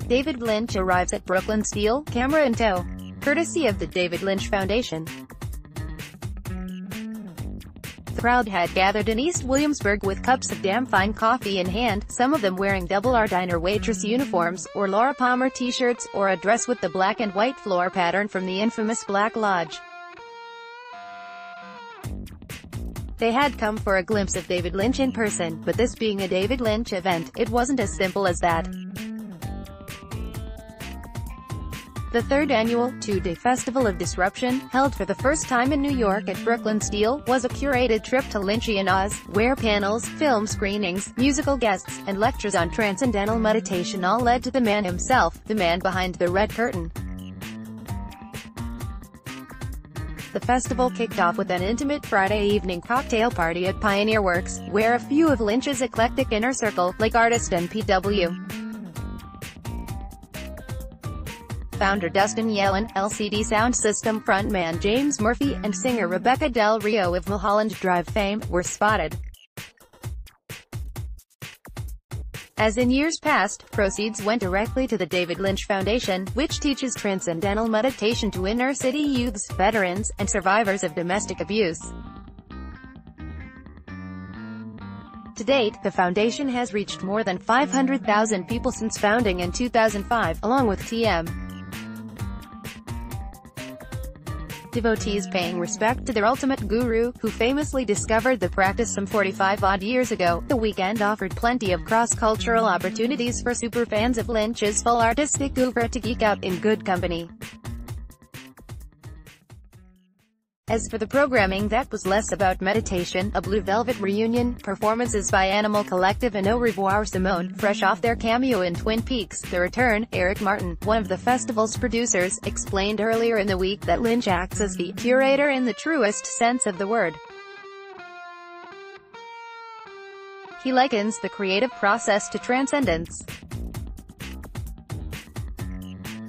David Lynch arrives at Brooklyn Steel, camera in tow. Courtesy of the David Lynch Foundation. The crowd had gathered in East Williamsburg with cups of damn fine coffee in hand, some of them wearing double R diner waitress uniforms, or Laura Palmer t-shirts, or a dress with the black and white floor pattern from the infamous Black Lodge. They had come for a glimpse of David Lynch in person, but this being a David Lynch event, it wasn't as simple as that. The third annual, two-day Festival of Disruption, held for the first time in New York at Brooklyn Steel, was a curated trip to Lynchian Oz, where panels, film screenings, musical guests, and lectures on transcendental meditation all led to the man himself, the man behind the red curtain. The festival kicked off with an intimate Friday evening cocktail party at Pioneer Works, where a few of Lynch's eclectic inner circle, like artist and P.W. founder Dustin Yellen, LCD Sound System frontman James Murphy, and singer Rebecca Del Rio of Mulholland Drive fame, were spotted. As in years past, proceeds went directly to the David Lynch Foundation, which teaches transcendental meditation to inner-city youths, veterans, and survivors of domestic abuse. To date, the foundation has reached more than 500,000 people since founding in 2005, along with TM. Devotees paying respect to their ultimate guru, who famously discovered the practice some 45-odd years ago. The weekend offered plenty of cross-cultural opportunities for superfans of Lynch's full artistic oeuvre to geek out in good company. As for the programming, that was less about meditation, a Blue Velvet reunion, performances by Animal Collective and Au Revoir Simone, fresh off their cameo in Twin Peaks: The Return. Eric Martin, one of the festival's producers, explained earlier in the week that Lynch acts as the curator in the truest sense of the word. He likens the creative process to transcendence.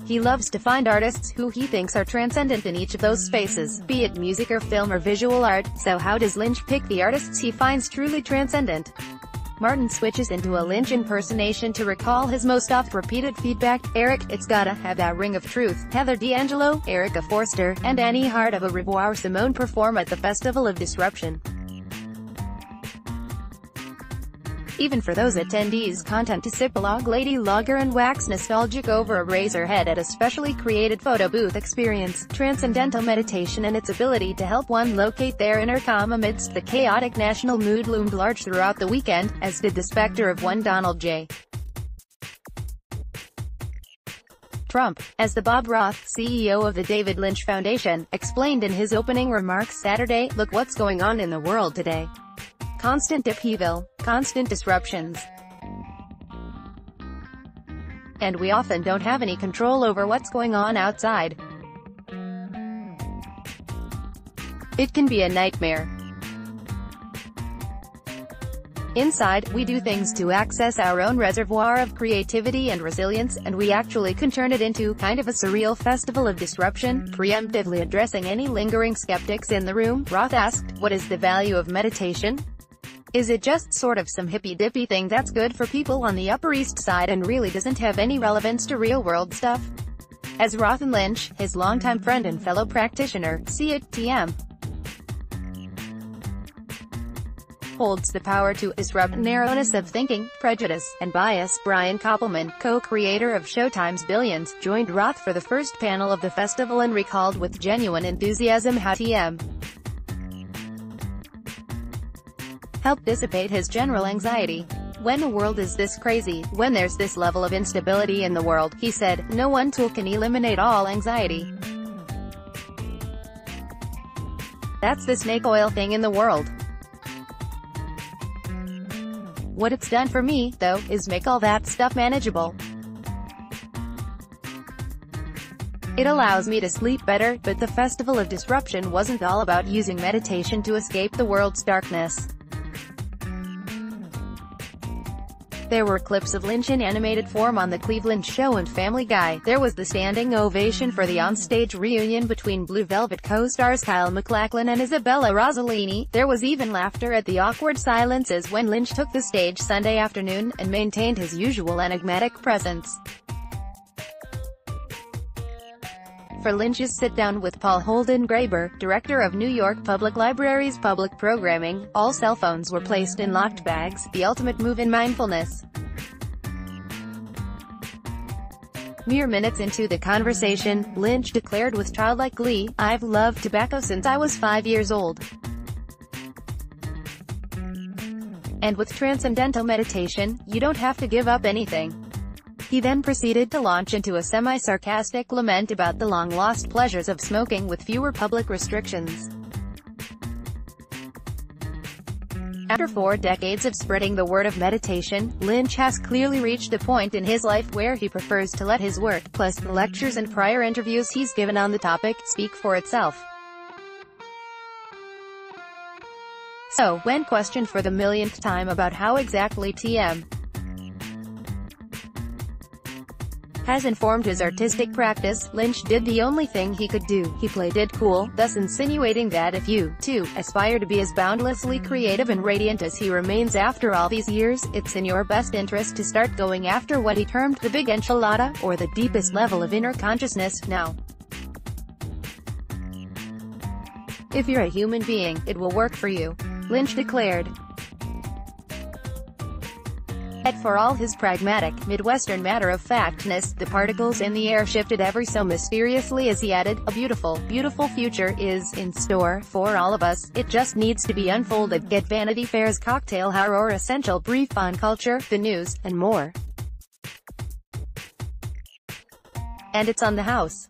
He loves to find artists who he thinks are transcendent in each of those spaces, be it music or film or visual art. So how does Lynch pick the artists he finds truly transcendent? Martin switches into a Lynch impersonation to recall his most oft-repeated feedback: Eric, it's gotta have that ring of truth. Heather D'Angelo, Erica Forster, and Annie Hart of Au Revoir Simone perform at the Festival of Disruption. Even for those attendees, content to sip a log lady lager and wax nostalgic over a Razorhead at a specially created photo booth experience. Transcendental meditation and its ability to help one locate their inner calm amidst the chaotic national mood loomed large throughout the weekend, as did the specter of one Donald J. Trump. As the Bob Roth, CEO of the David Lynch Foundation, explained in his opening remarks Saturday, look what's going on in the world today. Constant upheaval, constant disruptions. And we often don't have any control over what's going on outside. It can be a nightmare. Inside, we do things to access our own reservoir of creativity and resilience, and we actually can turn it into kind of a surreal festival of disruption. Preemptively addressing any lingering skeptics in the room, Roth asked, what is the value of meditation? Is it just sort of some hippy-dippy thing that's good for people on the Upper East Side and really doesn't have any relevance to real-world stuff? As Roth and Lynch, his longtime friend and fellow practitioner, see it, TM. holds the power to disrupt narrowness of thinking, prejudice, and bias. Brian Koppelman, co-creator of Showtime's Billions, joined Roth for the first panel of the festival and recalled with genuine enthusiasm how TM helped dissipate his general anxiety. When the world is this crazy, when there's this level of instability in the world, he said, no one tool can eliminate all anxiety. That's the snake oil thing in the world. What it's done for me, though, is make all that stuff manageable. It allows me to sleep better. But the Festival of Disruption wasn't all about using meditation to escape the world's darkness. There were clips of Lynch in animated form on The Cleveland Show and Family Guy. There was the standing ovation for the onstage reunion between Blue Velvet co-stars Kyle MacLachlan and Isabella Rossellini. There was even laughter at the awkward silences when Lynch took the stage Sunday afternoon, and maintained his usual enigmatic presence. for Lynch's sit-down with Paul Holden Graeber, director of New York Public Library's public programming. All cell phones were placed in locked bags, the ultimate move in mindfulness. Mere minutes into the conversation, Lynch declared with childlike glee, "I've loved tobacco since I was 5 years old." And with transcendental meditation, you don't have to give up anything. He then proceeded to launch into a semi-sarcastic lament about the long-lost pleasures of smoking with fewer public restrictions. After 4 decades of spreading the word of meditation, Lynch has clearly reached a point in his life where he prefers to let his work, plus the lectures and prior interviews he's given on the topic, speak for itself. So, when questioned for the millionth time about how exactly TM has informed his artistic practice, Lynch did the only thing he could do. He played it cool, thus insinuating that if you, too, aspire to be as boundlessly creative and radiant as he remains after all these years, it's in your best interest to start going after what he termed the big enchilada, or the deepest level of inner consciousness, now. If you're a human being, it will work for you, Lynch declared. Yet for all his pragmatic, Midwestern matter-of-factness, the particles in the air shifted ever so mysteriously as he added, "A beautiful, beautiful future is in store for all of us. It just needs to be unfolded." Get Vanity Fair's cocktail hour or essential brief on culture, the news, and more. And it's on the house.